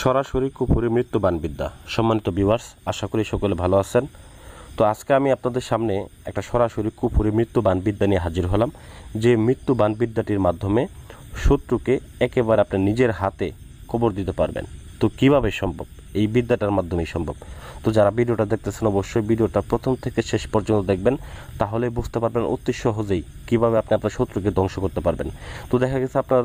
সরাসরি কুফুরি মৃত্যুবান বিদ্যা। সম্মানিত ভিউয়ার্স, আশা করি সকলে ভালো আছেন। তো আজকে আমি আপনাদের সামনে একটা সরাসরি কুফুরি মৃত্যুবান বিদ্যা নিয়ে হাজির হলাম, যে মৃত্যুবান বিদ্যাটির মাধ্যমে শত্রুকে একেবারে আপনি নিজের হাতে কবর দিতে পারবেন। তো কিভাবে সম্ভব? এই বিদ্যাটার মাধ্যমেই সম্ভব। তো যারা ভিডিওটা দেখতেছেন অবশ্যই ভিডিওটা প্রথম থেকে শেষ পর্যন্ত দেখবেন, তাহলে বুঝতে পারবেন অতি সহজেই কীভাবে আপনি আপনার শত্রুকে ধ্বংস করতে পারবেন। তো দেখা গেছে আপনার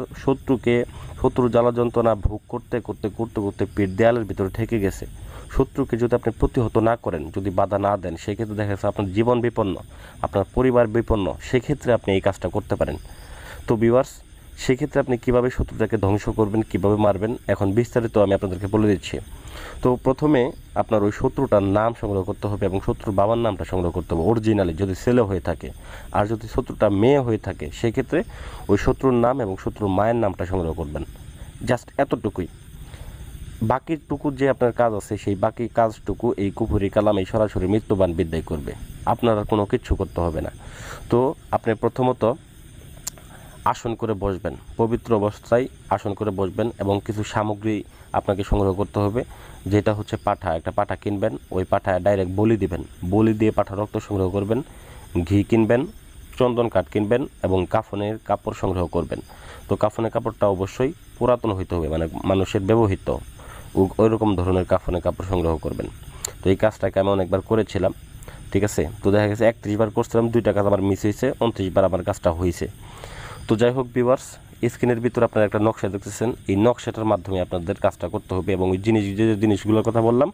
শত্রুর জ্বালা যন্ত্রণা ভোগ করতে করতে করতে করতে পেট দেয়ালের ভিতরে ঠেকে গেছে। শত্রুকে যদি আপনি প্রতিহত না করেন, যদি বাধা না দেন, সেক্ষেত্রে দেখা গেছে আপনার জীবন বিপন্ন, আপনার পরিবার বিপন্ন। সেক্ষেত্রে আপনি এই কাজটা করতে পারেন। তো ভিউয়ার্স, সেক্ষেত্রে আপনি কীভাবে শত্রুটাকে ধ্বংস করবেন, কীভাবে মারবেন, এখন বিস্তারিত আমি আপনাদেরকে বলে দিচ্ছি। তো প্রথমে আপনার ওই শত্রুটার নাম সংগ্রহ করতে হবে এবং শত্রুর বাবার নামটা সংগ্রহ করতে হবে অরিজিনালি, যদি ছেলে হয়ে থাকে। আর যদি শত্রুটা মেয়ে হয়ে থাকে, সেক্ষেত্রে ওই শত্রুর নাম এবং শত্রুর মায়ের নামটা সংগ্রহ করবেন। জাস্ট এতটুকুই। বাকিটুকু যে আপনার কাজ আছে, সেই বাকি কাজটুকু এই কুফুরি কালাম, এই সরাসরি মৃত্যুবান বিদ্যাই করবে। আপনার আর কোনো কিচ্ছু করতে হবে না। তো আপনি প্রথমত আসন করে বসবেন, পবিত্র অবস্থায় আসন করে বসবেন এবং কিছু সামগ্রী আপনাকে সংগ্রহ করতে হবে। যেটা হচ্ছে পাঠা, একটা পাঠা কিনবেন, ওই পাঠায় ডাইরেক্ট বলি দিবেন, বলি দিয়ে পাঠা রক্ত সংগ্রহ করবেন, ঘি কিনবেন, চন্দন কাঠ কিনবেন এবং কাফনের কাপড় সংগ্রহ করবেন। তো কাফনের কাপড়টা অবশ্যই পুরাতন হইতে হবে, মানে মানুষের ব্যবহৃত ওই রকম ধরনের কাফনের কাপড় সংগ্রহ করবেন। তো এই কাজটাকে আমি অনেকবার করেছিলাম, ঠিক আছে। তো দেখা গেছে 31 বার করছিলাম, 2টা কাজ আমার মিস হয়েছে, 29 বার আমার কাজটা হয়েছে। তো যাই হোক ভিউয়ার্স, স্ক্রিনের ভিতরে আপনারা একটা নকশা দেখতেছেন, এই নকশাটার মাধ্যমে আপনাদের কাজটা করতে হবে এবং ওই যে জিনিসগুলোর কথা বললাম,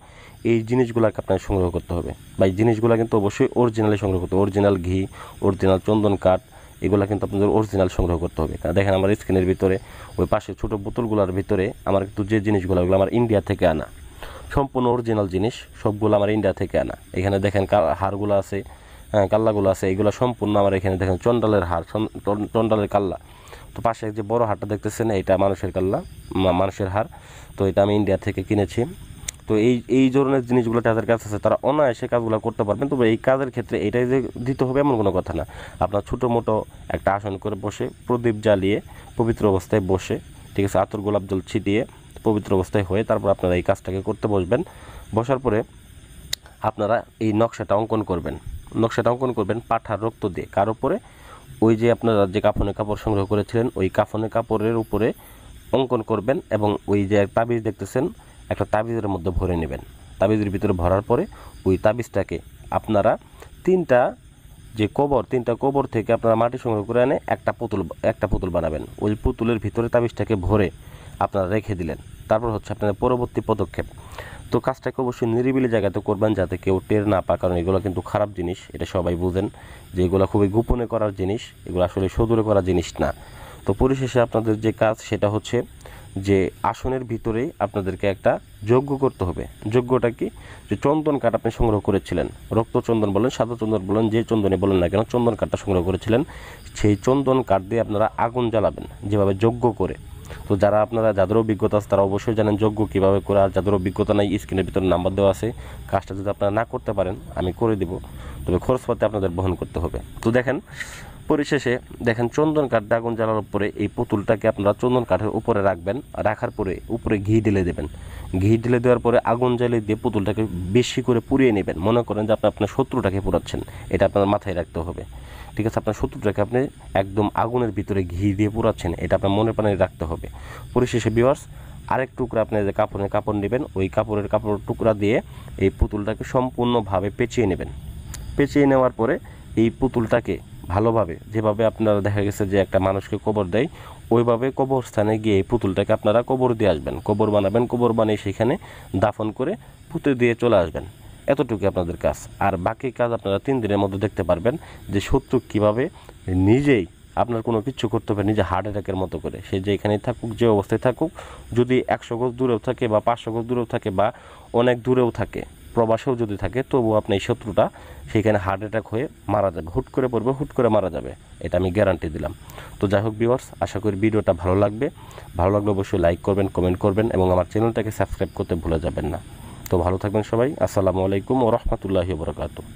এই জিনিসগুলোকে আপনার সংগ্রহ করতে হবে। বা এই জিনিসগুলো কিন্তু অবশ্যই অরিজিনালি সংগ্রহ করতে হবে। অরিজিনাল ঘি, অরিজিনাল চন্দন কাঠ, এগুলো কিন্তু আপনাদের অরিজিনাল সংগ্রহ করতে হবে। দেখেন আমার স্ক্রিনের ভিতরে ওই পাশে ছোটো বোতলগুলোর ভিতরে আমার কিন্তু যে জিনিসগুলো, ওগুলো আমার ইন্ডিয়া থেকে আনা, সম্পূর্ণ অরিজিনাল জিনিস, সবগুলো আমার ইন্ডিয়া থেকে আনা। এখানে দেখেন হারগুলো আছে, কাল্লাগুলো আছে, এইগুলো সম্পূর্ণ আমার এখানে দেখেন চন্ডালের হার, চন্ডালের কাল্লা। তো পাশে যে বড় হারটা দেখতেছেন, এটা মানুষের কাল্লা, মানুষের হার। তো এটা আমি ইন্ডিয়া থেকে কিনেছি। তো এই ধরনের জিনিসগুলো যাদের কাছে আছে, তারা অনায়াসে কাজগুলো করতে পারবেন। তবে এই কাজের ক্ষেত্রে এটাই যে দিতে হবে এমন কোনো কথা না। আপনার ছোটো মোটো একটা আসন করে বসে, প্রদীপ জ্বালিয়ে পবিত্র অবস্থায় বসে, ঠিক আছে, আতর গোলাপ জল ছিটিয়ে পবিত্র অবস্থায় হয়ে তারপর আপনারা এই কাজটাকে করতে বসবেন। বসার পরে আপনারা এই নকশাটা অঙ্কন করবেন পাঠার রক্ত দিয়ে। কার উপরে? ওই যে আপনারা যে কাফনের কাপড় সংগ্রহ করেছিলেন, ওই কাফনের কাপড়ের উপরে অঙ্কন করবেন এবং ওই যে তাবিজ দেখতেছেন, একটা তাবিজের মধ্যে ভরে নেবেন। তাবিজের ভিতরে ভরার পরে ওই তাবিজটাকে আপনারা তিনটা কবর থেকে আপনারা মাটি সংগ্রহ করে এনে একটা পুতুল বানাবেন। ওই পুতুলের ভিতরে তাবিজটাকে ভরে আপনারা রেখে দিলেন। তারপর হচ্ছে আপনাদের পরবর্তী পদক্ষেপ। তো কাজটাকে অবশ্যই নিরিবিলি জায়গাতে করবেন, যাতে কেউ টের না পায়, কারণ এগুলো কিন্তু খারাপ জিনিস, এটা সবাই বুঝেন যে এগুলো খুবই গোপনে করার জিনিস, এগুলো আসলে সদূরে করা জিনিস না। তো পরিশেষে আপনাদের যে কাজ, সেটা হচ্ছে যে আসনের ভিতরে আপনাদেরকে একটা যজ্ঞ করতে হবে। যজ্ঞটা কি? যে চন্দন কাঠ আপনি সংগ্রহ করেছিলেন, রক্ত চন্দন বলেন, সাদা চন্দন বলেন, যে চন্দনে বলেন না কেন, চন্দন কাঠটা সংগ্রহ করেছিলেন, সেই চন্দন কাঠ দিয়ে আপনারা আগুন জ্বালাবেন, যেভাবে যজ্ঞ করে। তো যাদের অভিজ্ঞতা আছে তারা অবশ্যই জানেন যজ্ঞ কীভাবে করে। আর যাদের অভিজ্ঞতা নাই, স্ক্রিনের ভিতরে নাম্বার দেওয়া আছে, কাজটা যদি আপনারা না করতে পারেন আমি করে দিব, তবে খরচপাতি আপনাদের বহন করতে হবে। তো দেখেন পরিশেষে দেখেন চন্দন কাঠ দিয়ে আগুন জ্বালার পরে এই পুতুলটাকে আপনারা চন্দন কাঠের উপরে রাখবেন। রাখার পরে উপরে ঘি ঢেলে দেবেন। ঘি ঢেলে দেওয়ার পরে আগুন জ্বালিয়ে দিয়ে পুতুলটাকে বেশি করে পুড়িয়ে নেবেন। মনে করেন যে আপনি আপনার শত্রুটাকে পোড়াচ্ছেন, এটা আপনার মাথায় রাখতে হবে, ঠিক আছে। আপনার শত্রুটাকে আপনি একদম আগুনের ভিতরে ঘি দিয়ে পোড়াচ্ছেন, এটা আপনার মনে প্রাণে রাখতে হবে। পরিশেষে ভিউয়ার্স, আরেক টুকরা আপনি যে কাপড় নেবেন, ওই কাপড়ের টুকরা দিয়ে এই পুতুলটাকে সম্পূর্ণভাবে পেঁচিয়ে নেবেন। পেঁচিয়ে নেওয়ার পরে এই পুতুলটাকে ভালোভাবে, যেভাবে আপনারা দেখা গেছে যে একটা মানুষকে কবর দেয়, ওইভাবে কবরস্থানে গিয়ে এই পুতুলটাকে আপনারা কবর দিয়ে আসবেন, কবর বানাবেন। কবর বানিয়ে সেখানে দাফন করে পুঁতে দিয়ে চলে আসবেন। এতটুকু আপনাদের কাজ। আর বাকি কাজ আপনারা 3 দিনের মধ্যে দেখতে পারবেন যে শত্রু কীভাবে নিজেই, আপনার কোনো কিছু করতে হবে, নিজে হার্ট অ্যাটাকের মতো করে, সে যেখানেই থাকুক, যে অবস্থায় থাকুক, যদি 100 গজ দূরেও থাকে বা 500 গজ দূরেও থাকে বা অনেক দূরেও থাকে, প্রবাসেও যদি থাকে, তবুও আপনি এই শত্রুটা সেখানে হার্ট অ্যাটাক হয়ে মারা যাবে, হুট করে পড়বে, হুট করে মারা যাবে, এটা আমি গ্যারান্টি দিলাম। তো যাই হোক ভিউয়ার্স, আশা করি ভিডিওটা ভালো লাগলে অবশ্যই লাইক করবেন, কমেন্ট করবেন এবং আমার চ্যানেলটাকে সাবস্ক্রাইব করতে ভুলে যাবেন না। তো ভালো থাকবেন সবাই। আসসালামু আলাইকুম ওয়া রাহমাতুল্লাহি ওয়া বারাকাতুহু।